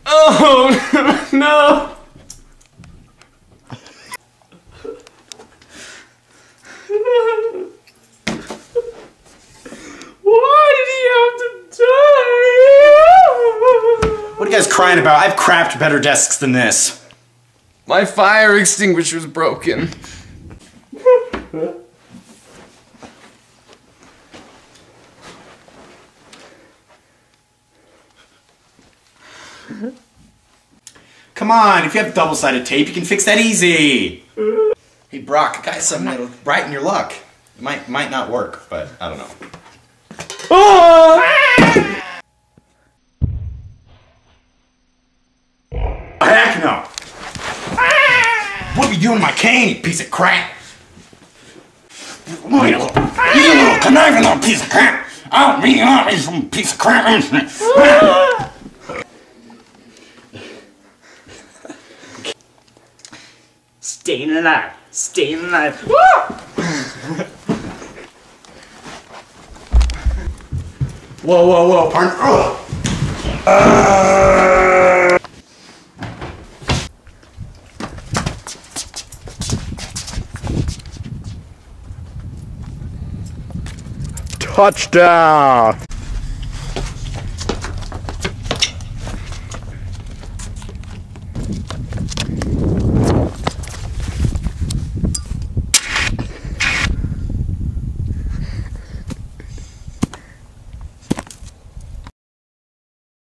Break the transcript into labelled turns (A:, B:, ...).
A: Oh, no! Why did he have to die?
B: What are you guys crying about? I've crapped better desks than this.
A: My fire extinguisher's broken.
B: Come on, if you have double-sided tape, you can fix that easy. Hey, Brock, I got something that'll brighten your luck. It might not work, but I don't know.
A: Oh!
B: Heck no! What are you doing with my cane, you piece of crap? You little conniving little piece of crap! I'll beat you up, you some piece of crap!
C: Staying alive. Staying alive.
B: Whoa, whoa, whoa, partner!
D: Touchdown!